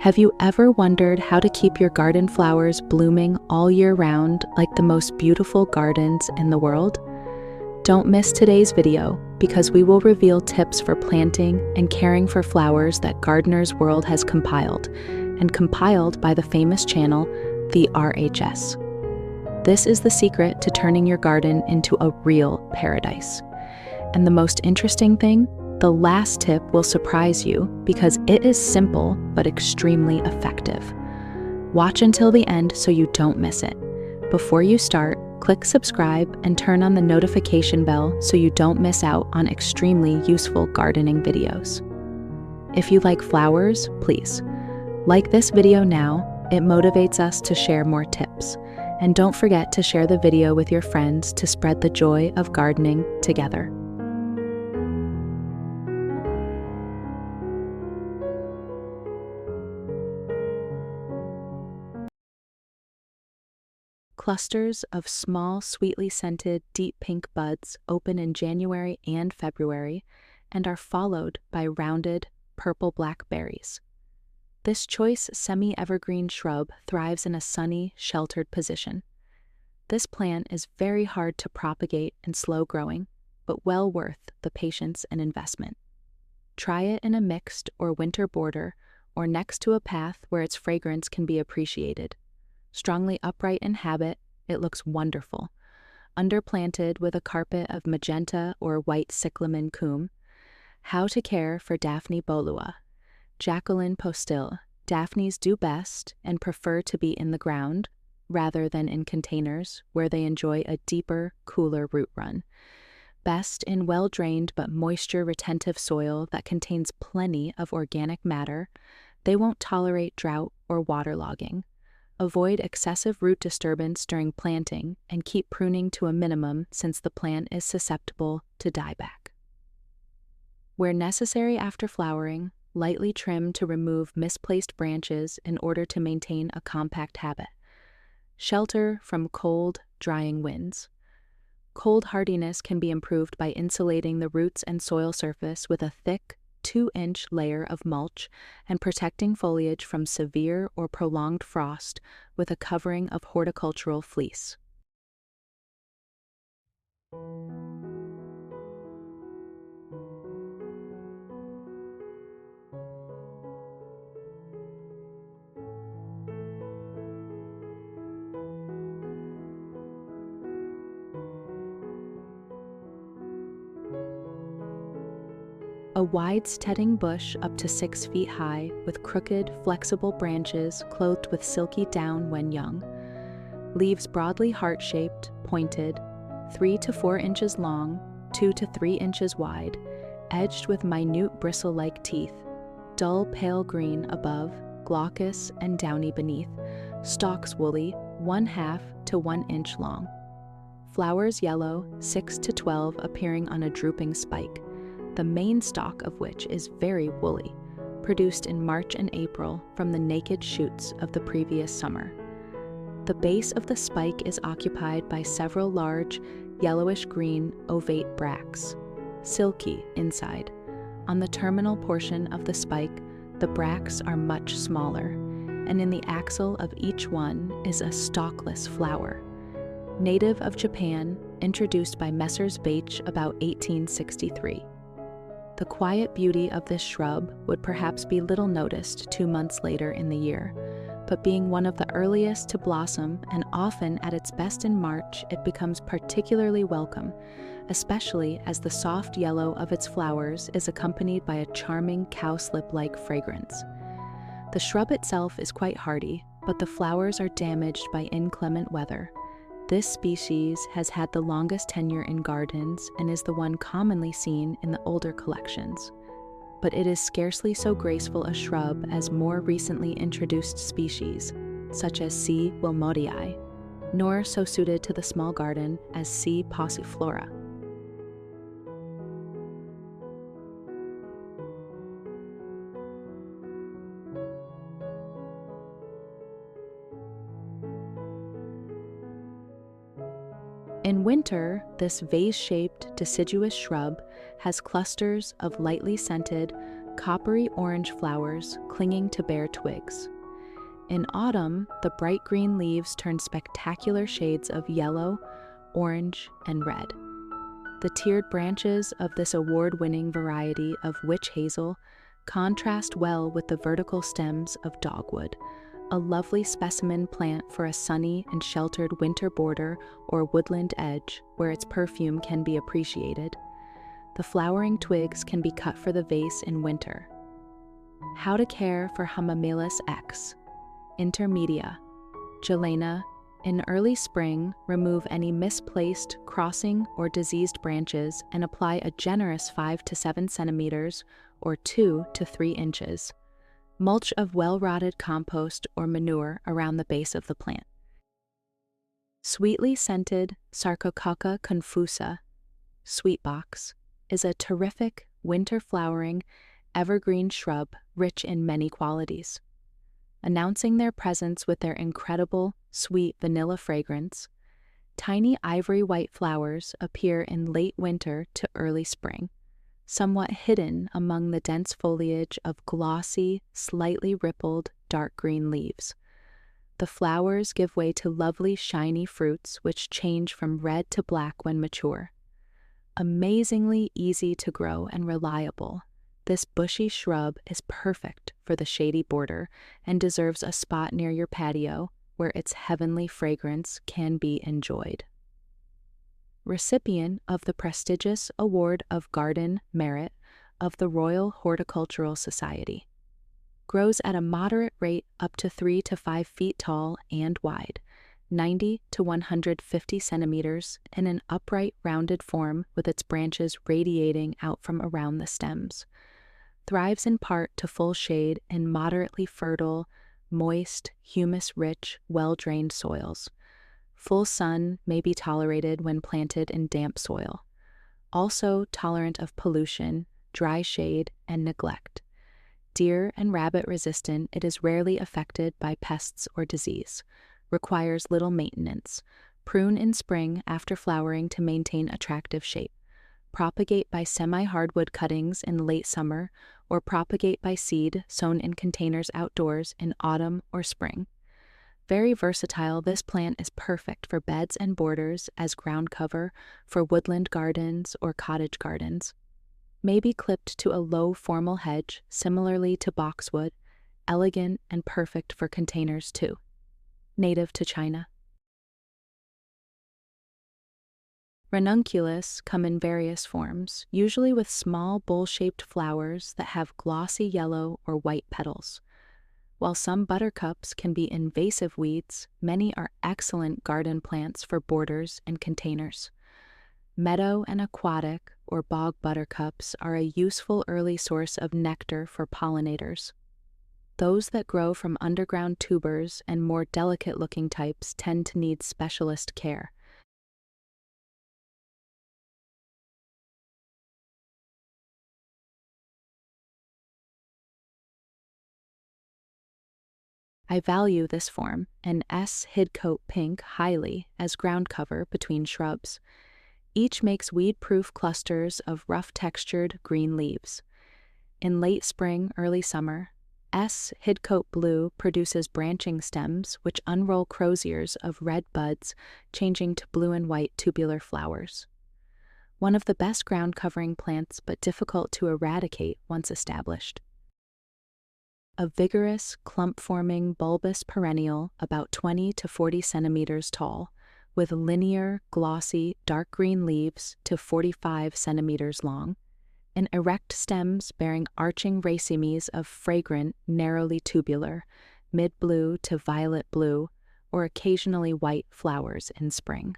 Have you ever wondered how to keep your garden flowers blooming all year round like the most beautiful gardens in the world? Don't miss today's video because we will reveal tips for planting and caring for flowers that Gardener's World has compiled by the famous channel, the RHS. This is the secret to turning your garden into a real paradise. And the most interesting thing, the last tip will surprise you because it is simple but extremely effective. Watch until the end so you don't miss it. Before you start, click subscribe and turn on the notification bell so you don't miss out on extremely useful gardening videos. If you like flowers, please like this video now. It motivates us to share more tips. And don't forget to share the video with your friends to spread the joy of gardening together. Clusters of small, sweetly scented, deep pink buds open in January and February and are followed by rounded, purple-black berries. This choice semi-evergreen shrub thrives in a sunny, sheltered position. This plant is very hard to propagate and slow-growing, but well worth the patience and investment. Try it in a mixed or winter border or next to a path where its fragrance can be appreciated. Strongly upright in habit, it looks wonderful. Underplanted with a carpet of magenta or white cyclamen coum. How to care for Daphne bolua. Jacqueline Postil. Daphnes do best and prefer to be in the ground rather than in containers where they enjoy a deeper, cooler root run. Best in well-drained but moisture-retentive soil that contains plenty of organic matter. They won't tolerate drought or waterlogging. Avoid excessive root disturbance during planting and keep pruning to a minimum since the plant is susceptible to dieback. Where necessary after flowering, lightly trim to remove misplaced branches in order to maintain a compact habit. Shelter from cold, drying winds. Cold hardiness can be improved by insulating the roots and soil surface with a thick, 2-inch layer of mulch and protecting foliage from severe or prolonged frost with a covering of horticultural fleece. A wide steading bush up to 6 feet high with crooked, flexible branches clothed with silky down when young. Leaves broadly heart-shaped, pointed, 3 to 4 inches long, 2 to 3 inches wide, edged with minute bristle-like teeth. Dull pale green above, glaucous and downy beneath. Stalks woolly, 1/2 to 1 inch long. Flowers yellow, 6 to 12 appearing on a drooping spike, the main stalk of which is very woolly, produced in March and April from the naked shoots of the previous summer. The base of the spike is occupied by several large, yellowish-green ovate bracts, silky inside. On the terminal portion of the spike, the bracts are much smaller, and in the axil of each one is a stalkless flower. Native of Japan, introduced by Messrs. Bache about 1863. The quiet beauty of this shrub would perhaps be little noticed 2 months later in the year, but being one of the earliest to blossom and often at its best in March, it becomes particularly welcome, especially as the soft yellow of its flowers is accompanied by a charming cowslip-like fragrance. The shrub itself is quite hardy, but the flowers are damaged by inclement weather. This species has had the longest tenure in gardens and is the one commonly seen in the older collections. But it is scarcely so graceful a shrub as more recently introduced species, such as C. wilmottii, nor so suited to the small garden as C. passiflora. In winter, this vase-shaped deciduous shrub has clusters of lightly scented, coppery orange flowers clinging to bare twigs. In autumn, the bright green leaves turn spectacular shades of yellow, orange, and red. The tiered branches of this award-winning variety of witch hazel contrast well with the vertical stems of dogwood, a lovely specimen plant for a sunny and sheltered winter border or woodland edge where its perfume can be appreciated. The flowering twigs can be cut for the vase in winter. How to care for Hamamelis X. Intermedia. Gelena. In early spring, remove any misplaced, crossing, or diseased branches and apply a generous 5 to 7 centimeters or 2 to 3 inches. Mulch of well-rotted compost or manure around the base of the plant. Sweetly scented Sarcococca confusa, sweetbox, is a terrific, winter-flowering, evergreen shrub rich in many qualities. Announcing their presence with their incredible, sweet vanilla fragrance, tiny ivory-white flowers appear in late winter to early spring, somewhat hidden among the dense foliage of glossy, slightly rippled, dark green leaves. The flowers give way to lovely, shiny fruits which change from red to black when mature. Amazingly easy to grow and reliable, this bushy shrub is perfect for the shady border and deserves a spot near your patio where its heavenly fragrance can be enjoyed. Recipient of the prestigious Award of Garden Merit of the Royal Horticultural Society. Grows at a moderate rate up to 3 to 5 feet tall and wide, 90 to 150 centimeters in an upright, rounded form with its branches radiating out from around the stems. Thrives in part to full shade in moderately fertile, moist, humus-rich, well-drained soils. Full sun may be tolerated when planted in damp soil. Also tolerant of pollution, dry shade, and neglect. Deer and rabbit resistant, it is rarely affected by pests or disease. Requires little maintenance. Prune in spring after flowering to maintain attractive shape. Propagate by semi-hardwood cuttings in late summer, or propagate by seed sown in containers outdoors in autumn or spring. Very versatile, this plant is perfect for beds and borders as ground cover for woodland gardens or cottage gardens. May be clipped to a low formal hedge, similarly to boxwood, elegant and perfect for containers too. Native to China. Ranunculus come in various forms, usually with small bowl-shaped flowers that have glossy yellow or white petals. While some buttercups can be invasive weeds, many are excellent garden plants for borders and containers. Meadow and aquatic or bog buttercups are a useful early source of nectar for pollinators. Those that grow from underground tubers and more delicate-looking types tend to need specialist care. I value this form, an S. Hidcote pink, highly as ground cover between shrubs. Each makes weed-proof clusters of rough-textured green leaves. In late spring, early summer, S. Hidcote blue produces branching stems which unroll croziers of red buds, changing to blue and white tubular flowers. One of the best ground-covering plants but difficult to eradicate once established. A vigorous, clump-forming bulbous perennial about 20 to 40 centimeters tall, with linear, glossy, dark green leaves to 45 centimeters long, and erect stems bearing arching racemes of fragrant, narrowly tubular, mid-blue to violet blue, or occasionally white flowers in spring.